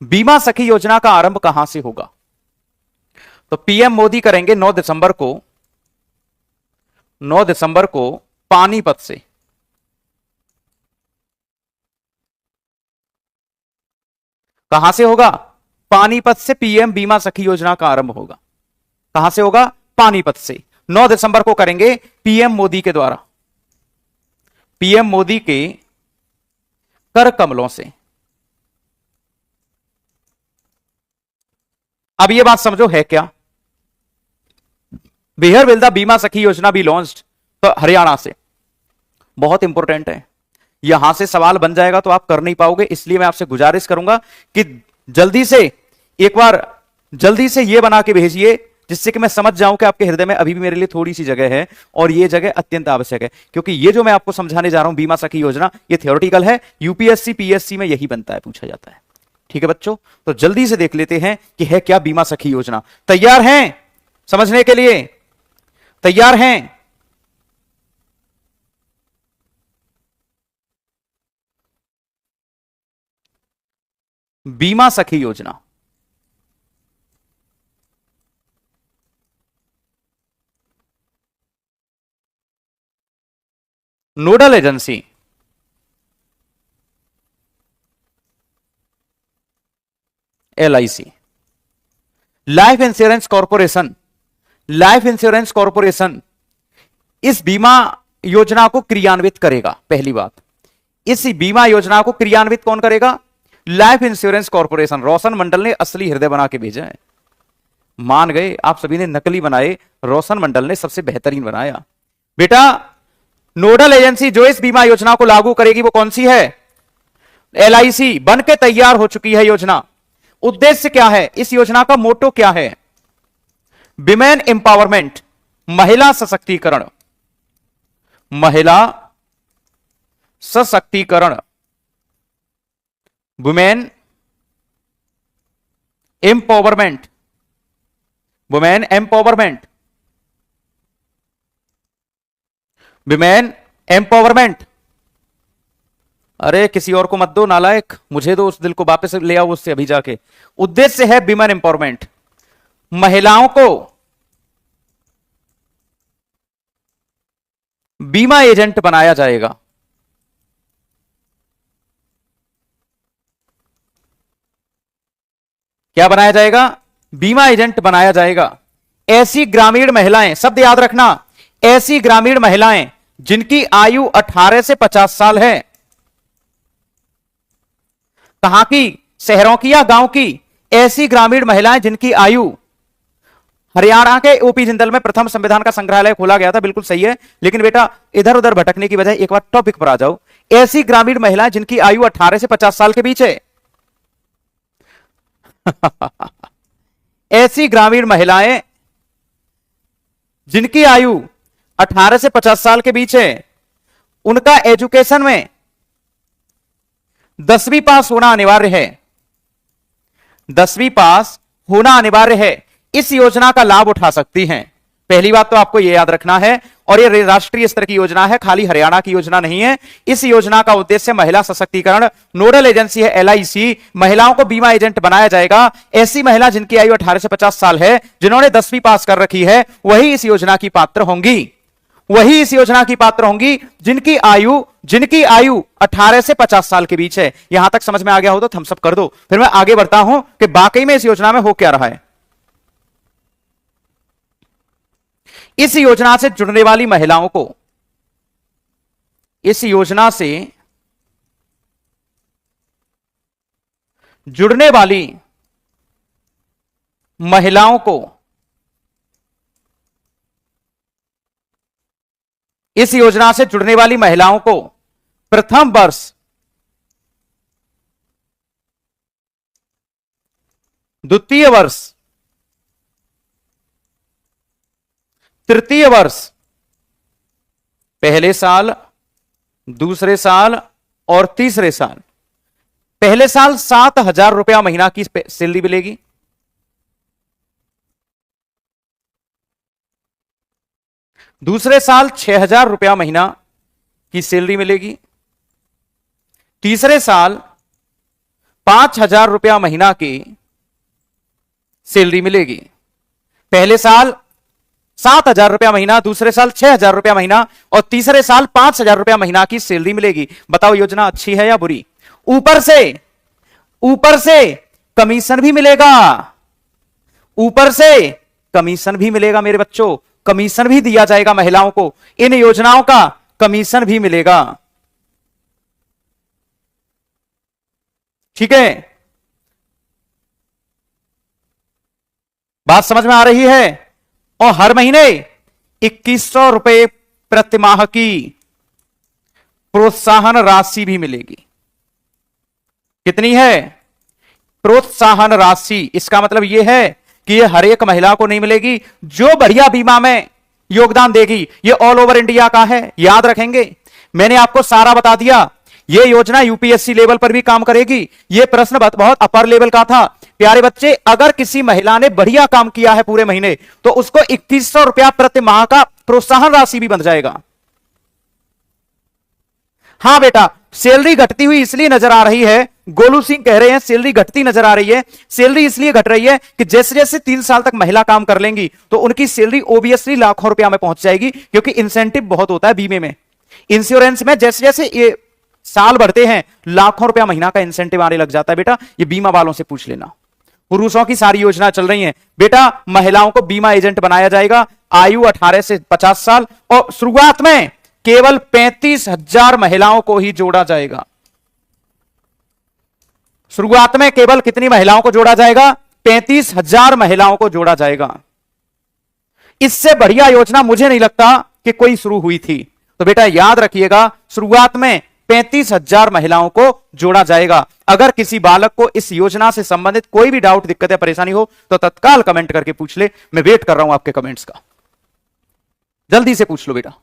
बीमा सखी योजना का आरंभ कहां से होगा? तो पीएम मोदी करेंगे 9 दिसंबर को पानीपत से। कहां से होगा? पानीपत से पीएम बीमा सखी योजना का आरंभ होगा। कहां से होगा? पानीपत से। 9 दिसंबर को करेंगे पीएम मोदी के द्वारा, पीएम मोदी के कर कमलों से। अब यह बात समझो है क्या? वेयर विल द बीमा सखी योजना बी लॉन्च्ड? तो हरियाणा से। बहुत इंपॉर्टेंट है, यहां से सवाल बन जाएगा तो आप कर नहीं पाओगे, इसलिए मैं आपसे गुजारिश करूंगा कि जल्दी से एक बार जल्दी से यह बना के भेजिए, जिससे कि मैं समझ जाऊं कि आपके हृदय में अभी भी मेरे लिए थोड़ी सी जगह है और यह जगह अत्यंत आवश्यक है, क्योंकि ये जो मैं आपको समझाने जा रहा हूं बीमा सखी योजना, ये थियोरेटिकल है, यूपीएससी पीएससी में यही बनता है, पूछा जाता है। ठीक है बच्चों, तो जल्दी से देख लेते हैं कि है क्या बीमा सखी योजना। तैयार हैं समझने के लिए? तैयार हैं? बीमा सखी योजना nodal agency LIC, life insurance corporation, life insurance corporation इस बीमा योजना को क्रियान्वित करेगा। पहली बात, इस बीमा योजना को क्रियान्वित कौन करेगा? Life insurance corporation. Roshan Mandal ने असली हृदय बना के भेजा है। मान गए, आप सभी ने नकली बनाए, रोशन मंडल ने सबसे बेहतरीन बनाया। बेटा, नोडल एजेंसी जो इस बीमा योजना को लागू करेगी वो कौन सी है? एलआईसी। बन के तैयार हो चुकी है योजना। उद्देश्य क्या है इस योजना का? मोटो क्या है? विमेन एम्पावरमेंट, महिला सशक्तिकरण, महिला सशक्तिकरण, women empowerment, women empowerment, women empowerment. अरे किसी और को मत दो नालायक, मुझे दो उस दिल को, वापस ले आओ उससे अभी जाके। उद्देश्य है विमेन एम्पावरमेंट, महिलाओं को बीमा एजेंट बनाया जाएगा। क्या बनाया जाएगा? बीमा एजेंट बनाया जाएगा। ऐसी ग्रामीण महिलाएं, शब्द याद रखना, ऐसी ग्रामीण महिलाएं जिनकी आयु 18 से 50 साल है। कहां की? शहरों की या गांव की? ऐसी ग्रामीण महिलाएं जिनकी आयु, हरियाणा के ओपी जिंदल में प्रथम संविधान का संग्रहालय खोला गया था, बिल्कुल सही है, लेकिन बेटा इधर उधर भटकने की बजाय एक बार टॉपिक पर आ जाओ। ऐसी ग्रामीण महिलाएं जिनकी आयु 18 से 50 साल के बीच है। ऐसी ग्रामीण महिलाएं जिनकी आयु 18 से 50 साल के बीच है, उनका एजुकेशन में 10वीं पास होना अनिवार्य है। 10वीं पास होना अनिवार्य है। इस योजना का लाभ उठा सकती हैं। पहली बात तो आपको यह याद रखना है, और यह राष्ट्रीय स्तर की योजना है, खाली हरियाणा की योजना नहीं है। इस योजना का उद्देश्य महिला सशक्तिकरण, नोडल एजेंसी है एलआईसी, महिलाओं को बीमा एजेंट बनाया जाएगा। ऐसी महिला जिनकी आयु 18 से 50 साल है, जिन्होंने 10वीं पास कर रखी है, वही इस योजना की पात्र होंगी। वही इस योजना की पात्र होंगी जिनकी आयु 18 से 50 साल के बीच है। यहां तक समझ में आ गया हो तो थम्स अप कर दो, फिर मैं आगे बढ़ता हूं कि वाकई में इस योजना में हो क्या रहा है। इस योजना से जुड़ने वाली महिलाओं को, इस योजना से जुड़ने वाली महिलाओं को, इस योजना से जुड़ने वाली महिलाओं को प्रथम वर्ष, द्वितीय वर्ष, तृतीय वर्ष, पहले साल, दूसरे साल और तीसरे साल, पहले साल 7,000 रुपया महीना की सैलरी मिलेगी। दूसरे साल 6,000 रुपया महीना की सैलरी मिलेगी। तीसरे साल 5,000 रुपया महीना की सैलरी मिलेगी। पहले साल 7,000 रुपया महीना, दूसरे साल 6,000 रुपया महीना और तीसरे साल 5,000 रुपया महीना की सैलरी मिलेगी। बताओ योजना अच्छी है या बुरी? ऊपर से कमीशन भी मिलेगा, ऊपर से कमीशन भी मिलेगा मेरे बच्चों, कमीशन भी दिया जाएगा महिलाओं को, इन योजनाओं का कमीशन भी मिलेगा। ठीक है, बात समझ में आ रही है? और हर महीने 2,100 रुपए प्रति माह की प्रोत्साहन राशि भी मिलेगी। कितनी है? प्रोत्साहन राशि। इसका मतलब यह है कि ये हर एक महिला को नहीं मिलेगी। जो बढ़िया बीमा में योगदान देगी, ये ऑल ओवर इंडिया का है, याद रखेंगे। मैंने आपको सारा बता दिया। ये योजना यूपीएससी लेवल पर भी काम करेगी। ये प्रश्न बहुत अपर लेवल का था। प्यारे बच्चे, अगर किसी महिला ने बढ़िया काम किया है पूरे महीने, तो उसको 2,100 रुपया प्रति माह का प्रोत्साहन राशि भी बन जाएगा। हां बेटा, सैलरी घटती हुई इसलिए नजर आ रही है, गोलू सिंह कह रहे हैं सैलरी घटती नजर आ रही है। सैलरी इसलिए घट रही है कि जैसे जैसे 3 साल तक महिला काम कर लेंगी तो उनकी सैलरी ओबियसली लाखों रुपया में पहुंच जाएगी, क्योंकि इंसेंटिव बहुत होता है बीमे में। इंश्योरेंस में जैसे जैसे ये साल बढ़ते हैं लाखों रुपया महीना का इंसेंटिव आने लग जाता है। बेटा ये बीमा वालों से पूछ लेना। पुरुषों की सारी योजना चल रही है। बेटा महिलाओं को बीमा एजेंट बनाया जाएगा, आयु 18 से 50 साल, और शुरुआत में केवल 35,000 महिलाओं को ही जोड़ा जाएगा। शुरुआत में केवल कितनी महिलाओं को जोड़ा जाएगा? 35,000 महिलाओं को जोड़ा जाएगा। इससे बढ़िया योजना मुझे नहीं लगता कि कोई शुरू हुई थी। तो बेटा याद रखिएगा, शुरुआत में 35,000 महिलाओं को जोड़ा जाएगा। अगर किसी बालक को इस योजना से संबंधित कोई भी डाउट, दिक्कत या परेशानी हो तो तत्काल कमेंट करके पूछ ले। मैं वेट कर रहा हूं आपके कमेंट्स का, जल्दी से पूछ लो बेटा।